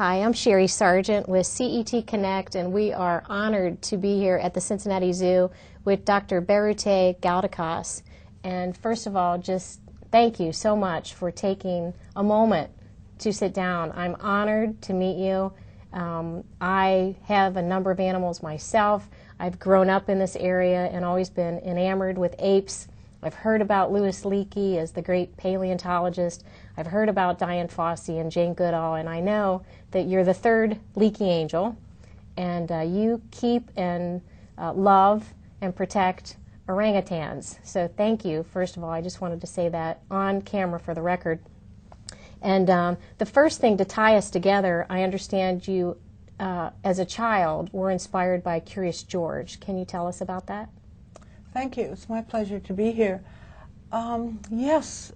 Hi, I'm Sherry Sargent with CET Connect, and we are honored to be here at the Cincinnati Zoo with Dr. Birute Galdikas. And first of all, just thank you so much for taking a moment to sit down. I'm honored to meet you. I have a number of animals myself. I've grown up in this area and always been enamored with apes. I've heard about Louis Leakey as the great paleontologist. I've heard about Dian Fossey and Jane Goodall, and I know that you're the third Leakey angel, and you keep and love and protect orangutans. So thank you. First of all, I just wanted to say that on camera for the record. And the first thing to tie us together, I understand you, as a child, were inspired by Curious George. Can you tell us about that? Thank you. It's my pleasure to be here. Yes,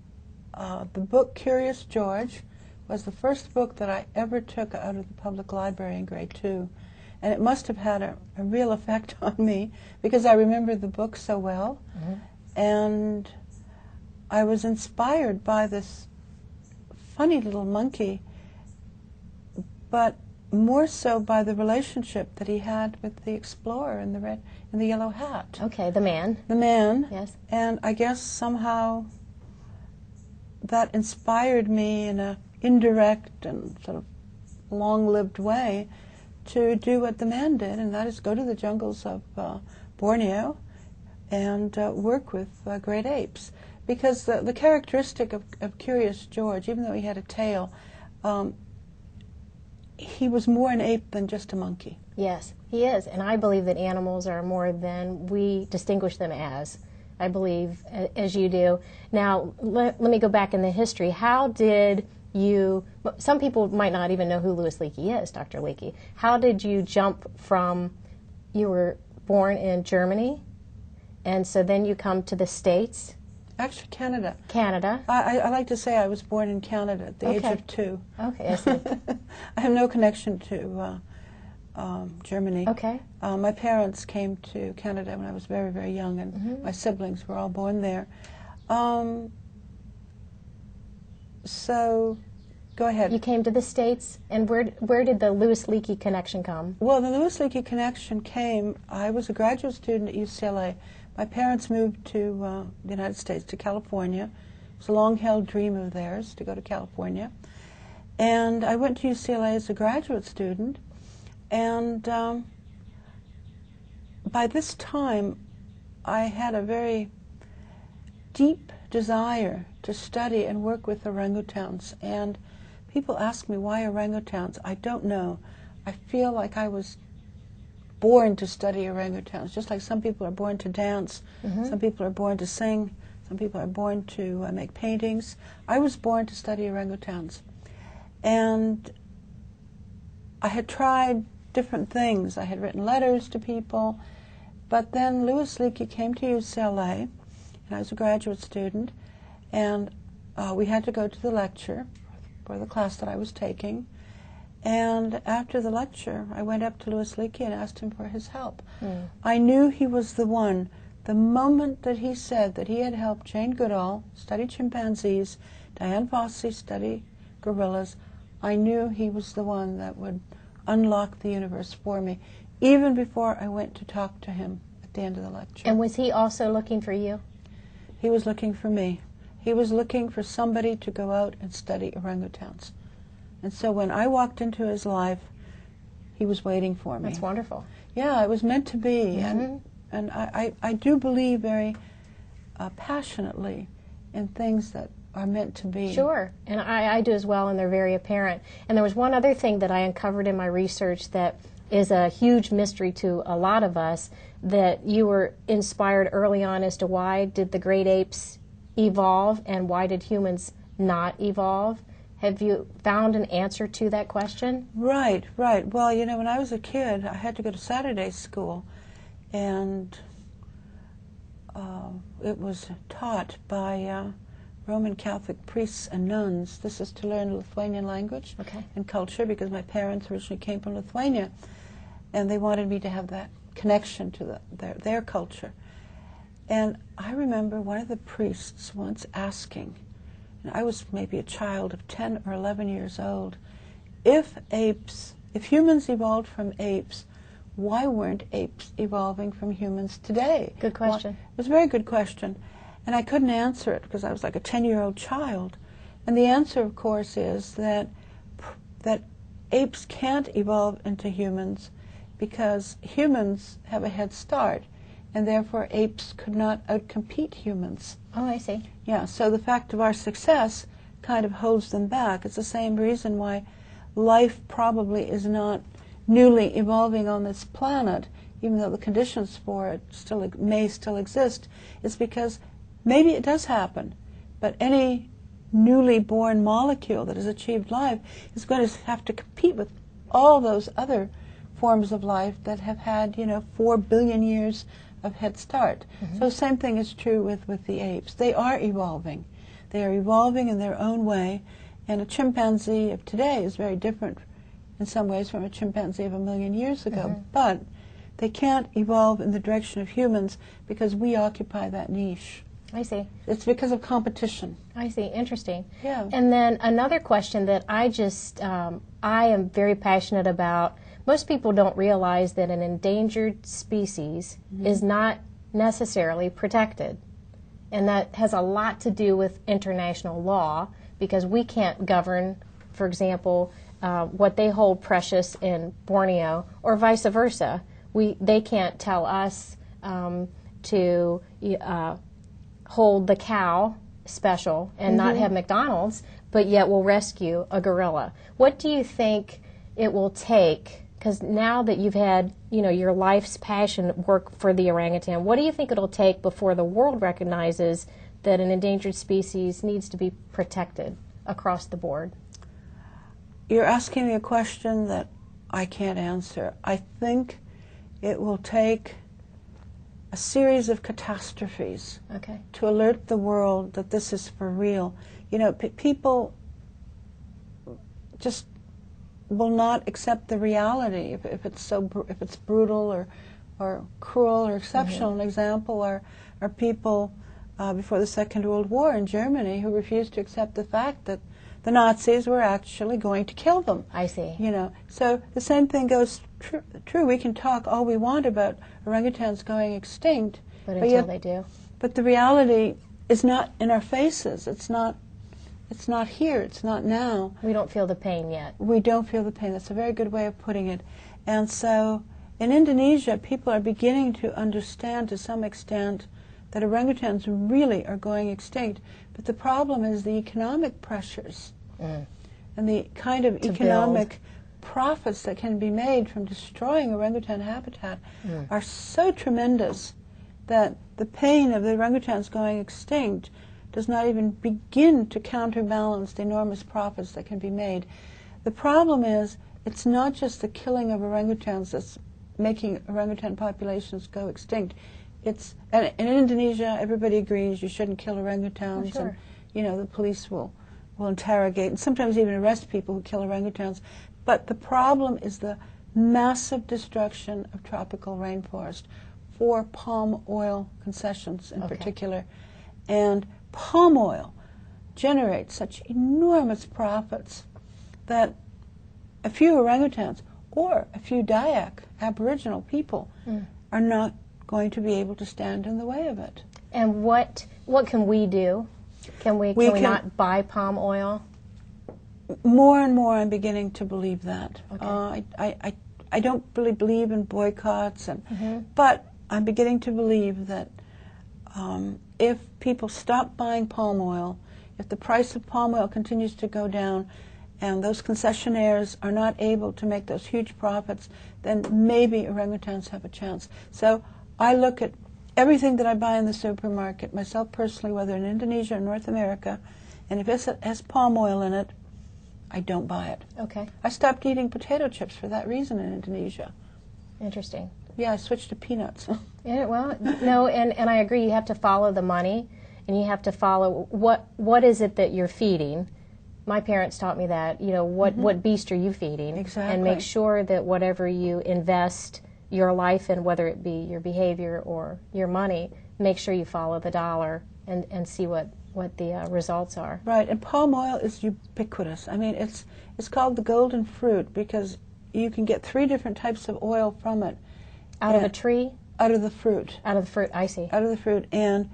the book Curious George was the first book that I ever took out of the public library in grade 2. And it must have had a real effect on me because I remember the book so well. Mm-hmm. And I was inspired by this funny little monkey, but more so by the relationship that he had with the explorer in the yellow hat. Okay, the man. The man. Yes. And I guess somehow that inspired me in an indirect and sort of long-lived way to do what the man did, and that is go to the jungles of Borneo and work with great apes. Because the characteristic of Curious George, even though he had a tail, he was more an ape than just a monkey. Yes, he is. And I believe that animals are more than we distinguish them as. I believe, as you do. Now, let me go back in the history. How did you, some people might not even know who Louis Leakey is, Dr. Leakey. How did you jump from, you were born in Germany, and so then you come to the States? Actually, Canada. Canada. I like to say I was born in Canada at the age of 2. Okay, I see. I have no connection to Germany. Okay. My parents came to Canada when I was very, very young, and Mm-hmm. my siblings were all born there. So, go ahead. You came to the States, and where did the Louis Leakey connection come? Well, the Louis Leakey connection came, I was a graduate student at UCLA. My parents moved to the United States, to California. It was a long-held dream of theirs to go to California. And I went to UCLA as a graduate student, and by this time I had a very deep desire to study and work with orangutans. And people ask me, why orangutans? I don't know. I feel like I was born to study orangutans, just like some people are born to dance, Mm-hmm. some people are born to sing, some people are born to make paintings. I was born to study orangutans. And I had tried different things. I had written letters to people, but then Louis Leakey came to UCLA, and I was a graduate student, and we had to go to the lecture for the class that I was taking. And after the lecture, I went up to Louis Leakey and asked him for his help. Mm. I knew he was the one. The moment that he said that he had helped Jane Goodall study chimpanzees, Dian Fossey study gorillas, I knew he was the one that would unlock the universe for me, even before I went to talk to him at the end of the lecture. And was he also looking for you? He was looking for me. He was looking for somebody to go out and study orangutans. And so when I walked into his life, he was waiting for me. That's wonderful. Yeah, it was meant to be. Mm-hmm. And I do believe very passionately in things that are meant to be. Sure, and I do as well, and they're very apparent. And there was one other thing that I uncovered in my research that is a huge mystery to a lot of us, that you were inspired early on as to why did the great apes evolve and why did humans not evolve. Have you found an answer to that question? Right, right. Well, you know, when I was a kid, I had to go to Saturday school, and it was taught by Roman Catholic priests and nuns. This is to learn Lithuanian language and culture, because my parents originally came from Lithuania, and they wanted me to have that connection to their culture. And I remember one of the priests once asking, and I was maybe a child of 10 or 11 years old, if humans evolved from apes, why weren't apes evolving from humans today? Good question. It was a very good question. And I couldn't answer it because I was like a 10-year-old child. And the answer, of course, is that apes can't evolve into humans because humans have a head start, and therefore apes could not outcompete humans. Oh, I see. Yeah, so the fact of our success kind of holds them back. It's the same reason why life probably is not newly evolving on this planet, even though the conditions for it may still exist. It's because maybe it does happen, but any newly born molecule that has achieved life is going to have to compete with all those other forms of life that have had, 4 billion years of head start. Mm-hmm. So the same thing is true with the apes. They are evolving. They are evolving in their own way, and a chimpanzee of today is very different in some ways from a chimpanzee of 1 million years ago. Mm-hmm. But they can't evolve in the direction of humans because we occupy that niche. I see. It's because of competition. I see. Interesting. Yeah. And then another question that I am very passionate about. Most people don't realize that an endangered species mm-hmm. is not necessarily protected. And that has a lot to do with international law, because we can't govern, for example, what they hold precious in Borneo, or vice versa. They can't tell us to hold the cow special and mm-hmm. not have McDonald's, but yet we'll rescue a gorilla. What do you think it will take? Because now that you've had, your life's passion work for the orangutan, what do you think it'll take before the world recognizes that an endangered species needs to be protected across the board? You're asking me a question that I can't answer. I think it will take a series of catastrophes to alert the world that this is for real. People just will not accept the reality if it's brutal or cruel or exceptional. Mm-hmm. An example are people before the Second World War in Germany who refused to accept the fact that the Nazis were actually going to kill them. I see. So the same thing goes true. We can talk all we want about orangutans going extinct, but until they do. But the reality is not in our faces. It's not here. It's not now. We don't feel the pain yet. We don't feel the pain. That's a very good way of putting it. And so in Indonesia, people are beginning to understand to some extent that orangutans really are going extinct. But the problem is the economic pressures and the kind of economic profits that can be made from destroying orangutan habitat are so tremendous that the pain of the orangutans going extinct does not even begin to counterbalance the enormous profits that can be made. The problem is, it's not just the killing of orangutans that's making orangutan populations go extinct. And in Indonesia, everybody agrees you shouldn't kill orangutans, sure. And the police will interrogate and sometimes even arrest people who kill orangutans. But the problem is the massive destruction of tropical rainforest for palm oil concessions in particular. And palm oil generates such enormous profits that a few orangutans or a few Dayak Aboriginal people are not going to be able to stand in the way of it. And what can we do? Can we not buy palm oil? More and more I'm beginning to believe that. Okay. I don't really believe in boycotts, but I'm beginning to believe that if people stop buying palm oil, if the price of palm oil continues to go down, and those concessionaires are not able to make those huge profits, then maybe orangutans have a chance. So I look at everything that I buy in the supermarket, myself personally, whether in Indonesia or North America, and if it has palm oil in it, I don't buy it. Okay. I stopped eating potato chips for that reason in Indonesia. Interesting. Yeah, I switched to peanuts. Yeah, well, no, and I agree. You have to follow the money, and you have to follow what is it that you're feeding. My parents taught me that. What beast are you feeding? Exactly. And make sure that whatever you invest your life in, whether it be your behavior or your money, make sure you follow the dollar and see what what the results are. Right, and palm oil is ubiquitous. I mean, it's called the golden fruit because you can get 3 different types of oil from it. Out of a tree? Out of the fruit. Out of the fruit, I see. Out of the fruit, and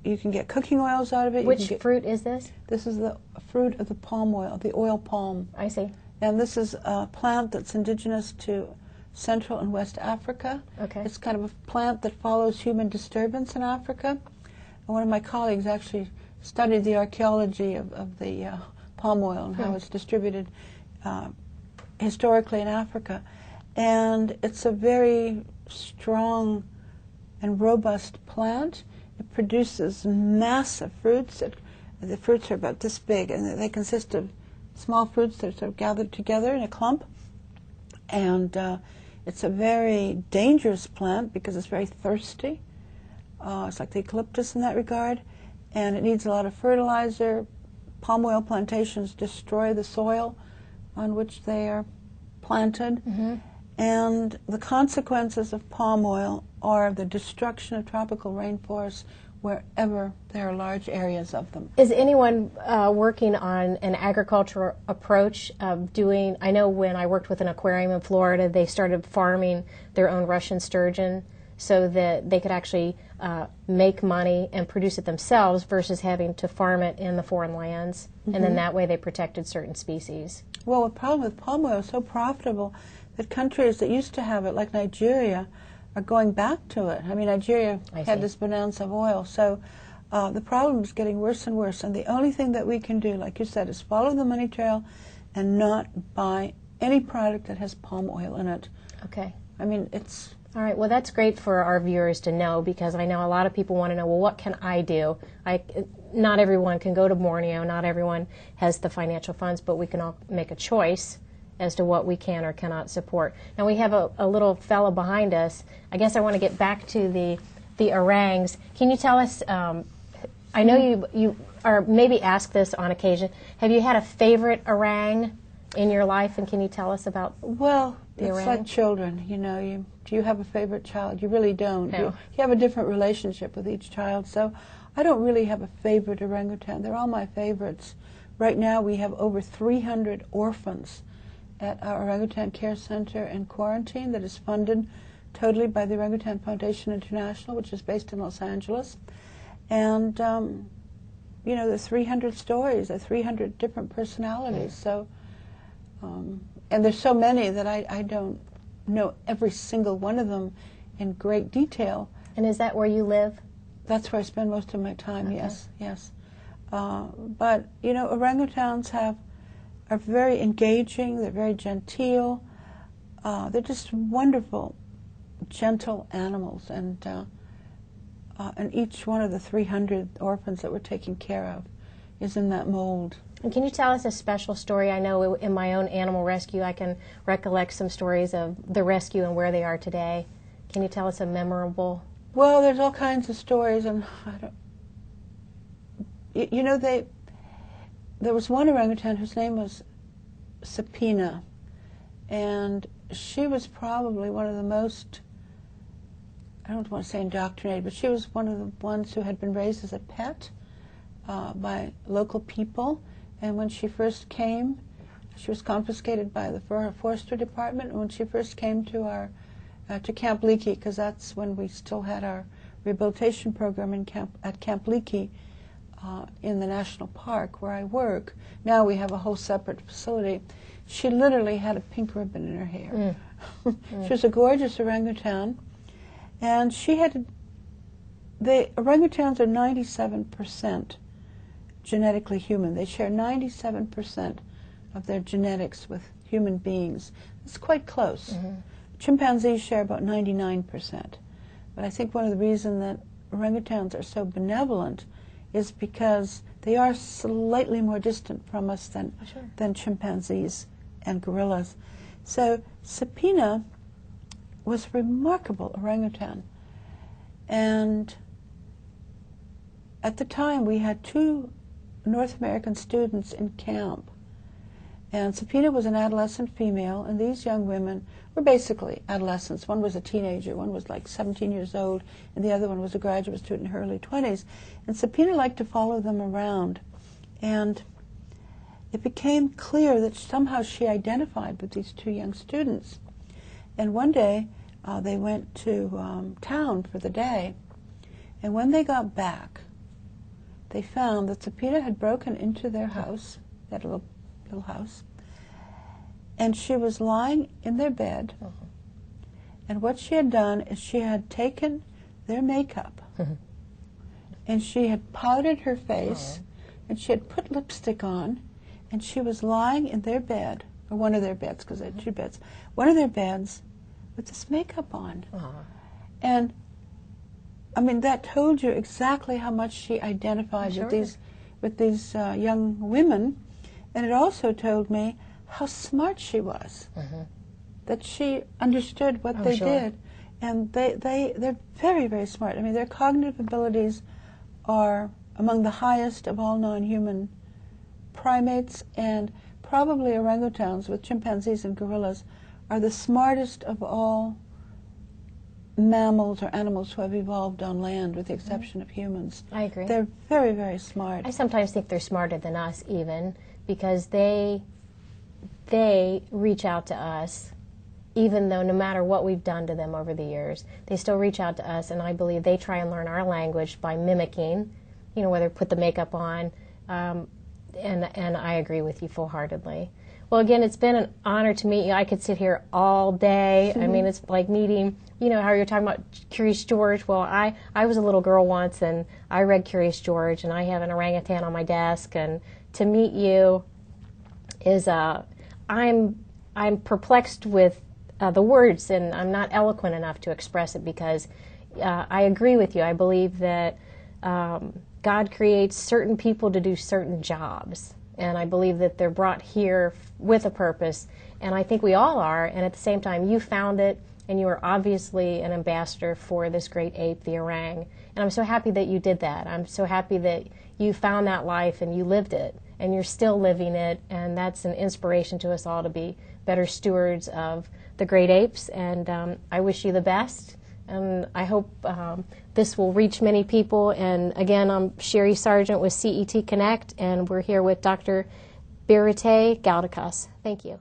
you can get cooking oils out of it. Which fruit is this? This is the fruit of the palm oil, the oil palm. I see. And this is a plant that's indigenous to Central and West Africa. Okay. It's kind of a plant that follows human disturbance in Africa. And one of my colleagues actually studied the archaeology of the palm oil and how it's distributed historically in Africa. And it's a very strong and robust plant. It produces massive fruits. The fruits are about this big, and they consist of small fruits that are sort of gathered together in a clump. And it's a very dangerous plant because it's very thirsty. It's like the eucalyptus in that regard. And it needs a lot of fertilizer. Palm oil plantations destroy the soil on which they are planted. And the consequences of palm oil are the destruction of tropical rainforests wherever there are large areas of them. Is anyone working on an agricultural approach of doing, I know when I worked with an aquarium in Florida, they started farming their own Russian sturgeon so that they could actually make money and produce it themselves versus having to farm it in the foreign lands. And then that way they protected certain species. Well, the problem with palm oil is so profitable that countries that used to have it, like Nigeria, are going back to it. I mean, Nigeria had this bonanza of oil, so the problem is getting worse and worse. And the only thing that we can do, like you said, is follow the money trail and not buy any product that has palm oil in it. Okay. I mean, it's... All right, well, that's great for our viewers to know because I know a lot of people want to know, well, what can I do? Not everyone can go to Borneo, not everyone has the financial funds, but we can all make a choice as to what we can or cannot support. Now we have a little fellow behind us. I guess I want to get back to the orangs. Can you tell us, I know you or maybe ask this on occasion, have you had a favorite orang in your life, and can you tell us about Well, the it's orang? like children, you know, do you have a favorite child? You really don't. No. You have a different relationship with each child, so I don't really have a favorite orangutan. They're all my favorites. Right now we have over 300 orphans at our Orangutan Care Center and Quarantine that is funded totally by the Orangutan Foundation International, which is based in Los Angeles. And, you know, there's 300 stories, there's 300 different personalities. So, and there's so many that I don't know every single one of them in great detail. And is that where you live? That's where I spend most of my time, Okay. yes. But, you know, orangutans are very engaging, they're very genteel, they're just wonderful, gentle animals, and each one of the 300 orphans that we're taking care of is in that mold. And can you tell us a special story? I know in my own animal rescue I can recollect some stories of the rescue and where they are today. Can you tell us a memorable? Well, there's all kinds of stories, and you know, there was one orangutan whose name was Sapina, and she was probably one of the most, I don't want to say indoctrinated, but she was one of the ones who had been raised as a pet by local people. And when she first came, she was confiscated by the forestry department. And when she first came to our to Camp Leakey, because that's when we still had our rehabilitation program at Camp Leakey in the national park where I work. Now we have a whole separate facility. She literally had a pink ribbon in her hair. She was a gorgeous orangutan, and she had. The orangutans are 97% genetically human. They share 97% of their genetics with human beings. It's quite close. Chimpanzees share about 99%. But I think one of the reasons that orangutans are so benevolent is because they are slightly more distant from us than chimpanzees and gorillas. So Sapina was a remarkable orangutan. And at the time we had 2 North American students in camp, And Sapina was an adolescent female, and these young women were basically adolescents. One was a teenager, one was like 17 years old, and the other one was a graduate student in her early 20s. And Sapina liked to follow them around. And it became clear that somehow she identified with these two young students. And one day, they went to town for the day, and when they got back, they found that Sapina had broken into their house, that little house, and she was lying in their bed, and what she had done is she had taken their makeup, and she had powdered her face, and she had put lipstick on, and she was lying in their bed, or one of their beds, because they had two beds, one of their beds with this makeup on. And I mean, that told you exactly how much she identified with these young women. And it also told me how smart she was, that she understood what they did. And they're very, very smart. I mean, their cognitive abilities are among the highest of all non-human primates, and probably orangutans, with chimpanzees and gorillas, are the smartest of all mammals or animals who have evolved on land, with the exception of humans. I agree. They're very, very smart. I sometimes think they're smarter than us even, because they reach out to us, even though no matter what we've done to them over the years, they still reach out to us, and I believe they try and learn our language by mimicking, you know, whether put the makeup on, and I agree with you full-heartedly. Well, again, it's been an honor to meet you. I could sit here all day. I mean, it's like meeting, you know, how you're talking about Curious George. Well, I was a little girl once, and I read Curious George, and I have an orangutan on my desk, and to meet you is, I'm perplexed with the words, and I'm not eloquent enough to express it, because I agree with you. I believe that God creates certain people to do certain jobs, and I believe that they're brought here with a purpose, and I think we all are, and at the same time you found it, and you are obviously an ambassador for this great ape, the orang, and I'm so happy that you did that. I'm so happy that you found that life and you lived it, and you're still living it, and that's an inspiration to us all to be better stewards of the great apes, and I wish you the best. And I hope this will reach many people. And again, I'm Sherry Sargent with CET Connect, and we're here with Dr. Birute Galdikas. Thank you.